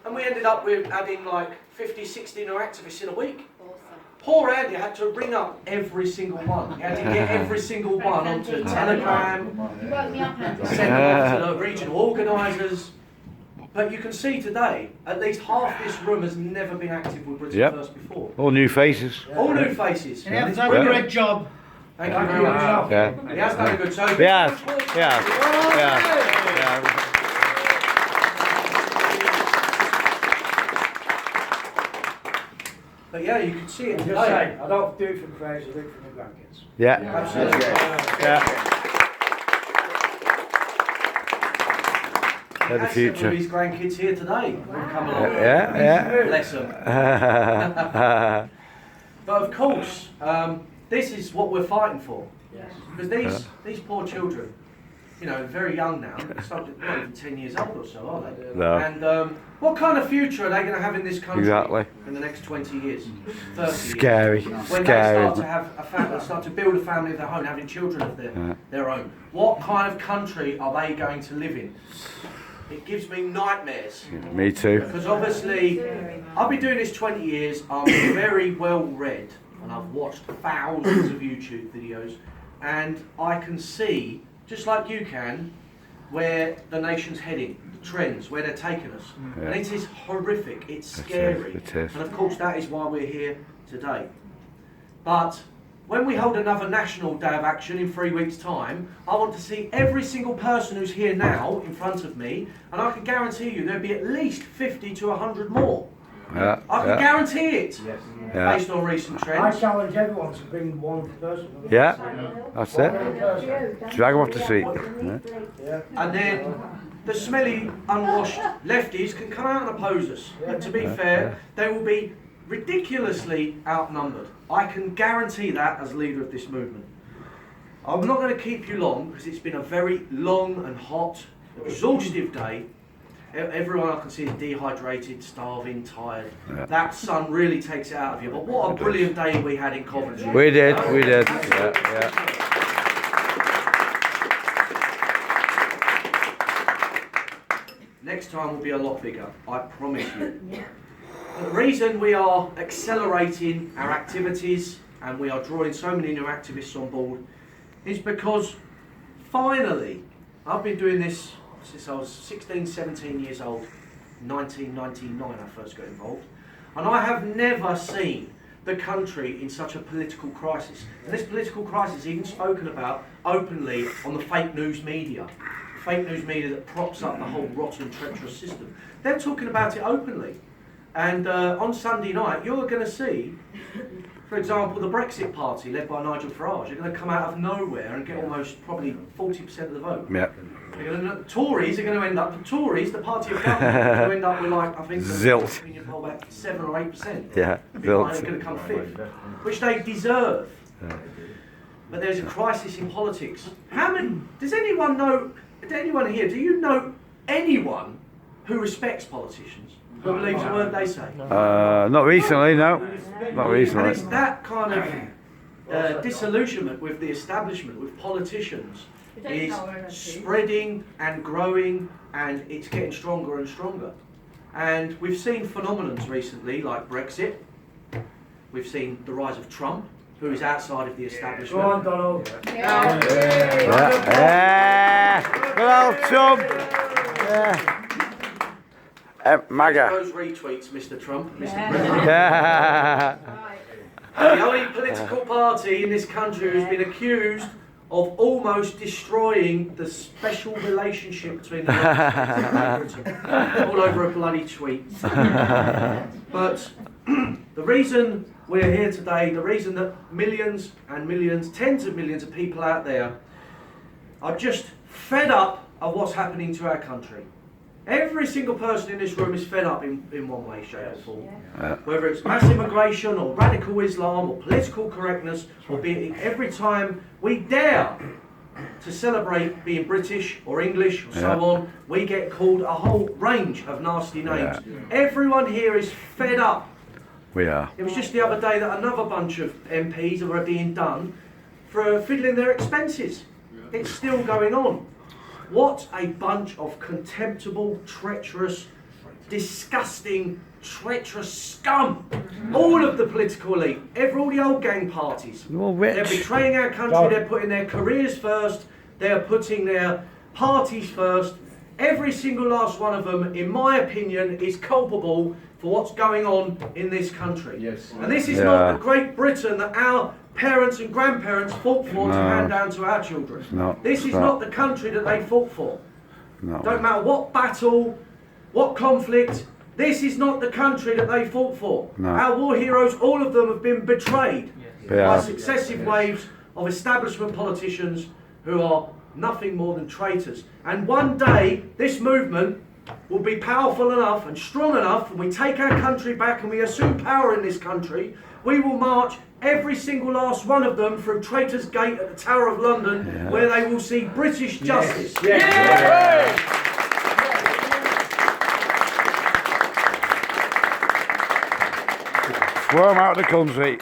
And we ended up with adding like 50, 60 new activists in a week. Awesome. Poor Andy had to ring up every single one. He had to get every single one onto Telegram, You woke me up, Andy. send them off to the regional organisers. But you can see today, at least half this room has never been active with Britain First before. All new faces. All new faces. And he has done a great job. Thank you very much. Yeah. He has done a good job. Yes. Yeah. But yeah, you can see it Just today. say, I don't do it for praise, I do it for my grandkids. Yeah. Absolutely. Yeah. They're the future. Some of these grandkids here today. Wow. Come along. Yeah. Bless them. But of course, this is what we're fighting for. Because these poor children, you know, very young now, not even 10 years old or so, are they? No. And what kind of future are they going to have in this country in the next 20 years, 30 Scary. years? When they start to have a family, start to build a family of their own, having children of their own. What kind of country are they going to live in? It gives me nightmares. Me too. Because obviously, I've been doing this 20 years, I'm very well read, and I've watched thousands of YouTube videos, and I can see, just like you can, where the nation's heading, the trends, where they're taking us. And it is horrific, it's scary. It is. And of course that is why we're here today. But when we hold another National Day of Action in 3 weeks' time, I want to see every single person who's here now in front of me, and I can guarantee you there'll be at least 50 to 100 more. Yeah. I can guarantee it, Yeah. based on recent I trends. challenge everyone to bring one person. Yeah. That's it. Drag them off the street. Yeah. And then the smelly, unwashed lefties can come out and oppose us. But to be fair, they will be ridiculously outnumbered. I can guarantee that as leader of this movement. I'm not going to keep you long because it's been a very long and hot, exhaustive day. Everyone I can see is dehydrated, starving, tired. That sun really takes it out of you. But what a brilliant day we had in Coventry. We did. Yeah. Next time will be a lot bigger, I promise you. The reason we are accelerating our activities and we are drawing so many new activists on board is because finally, I've been doing this since I was 16, 17 years old, 1999 I first got involved, and I have never seen the country in such a political crisis. And this political crisis is even spoken about openly on the fake news media. Fake news media that props up the whole rotten, treacherous system. They're talking about it openly. And on Sunday night, you're going to see, for example, the Brexit Party, led by Nigel Farage, are going to come out of nowhere and get almost probably 40% of the vote. Yeah. Tories are going to end up, the Tories, the party of government, are going to end up with like, I think, Zilt. opinion poll about 7 or 8%. Yeah, Zilt. zilt. Are going to come fifth, which they deserve. But there's a crisis in politics. How many, does anyone know, anyone here, do you know anyone who respects politicians? Who believes the word they say? Not recently, no. Not And recently. it's that kind of disillusionment with the establishment, with politicians, is spreading and growing, and it's getting stronger and stronger. And we've seen phenomena recently like Brexit. We've seen the rise of Trump, who is outside of the establishment. Go on, Donald. Yeah. Good old Trump. Yeah. MAGA. Those retweets, Mr. Trump, Mr. President. Yeah. The only political party in this country who's been accused of almost destroying the special relationship between the United States and Britain. All over a bloody tweet. But the reason we're here today, the reason that millions and millions, tens of millions of people out there are just fed up of what's happening to our country. Every single person in this room is fed up in one way, shape or form. Whether it's mass immigration or radical Islam or political correctness, or be it every time we dare to celebrate being British or English or so on, we get called a whole range of nasty names. Everyone here is fed up. We are. It was just the other day that another bunch of MPs were being done for fiddling their expenses. It's still going on. What a bunch of contemptible, treacherous disgusting, treacherous scum. All of the political elite, all the old gang parties. They're all They're rich. betraying our country, they're putting their careers first, they're putting their parties first. Every single last one of them, in my opinion, is culpable for what's going on in this country. Yes. And this is Yeah. not the Great Britain that our parents and grandparents fought for to No. hand down to our children. not. This is No. not the country that they fought for. No. Don't matter what battle, what conflict, this is not the country that they fought for. No. Our war heroes, all of them have been betrayed by Yeah. successive waves of establishment politicians who are nothing more than traitors. And one day, this movement will be powerful enough and strong enough, and we take our country back and we assume power in this country, we will march every single last one of them through Traitors' Gate at the Tower of London, Yeah. where they will see British justice. Throw 'em out of the country.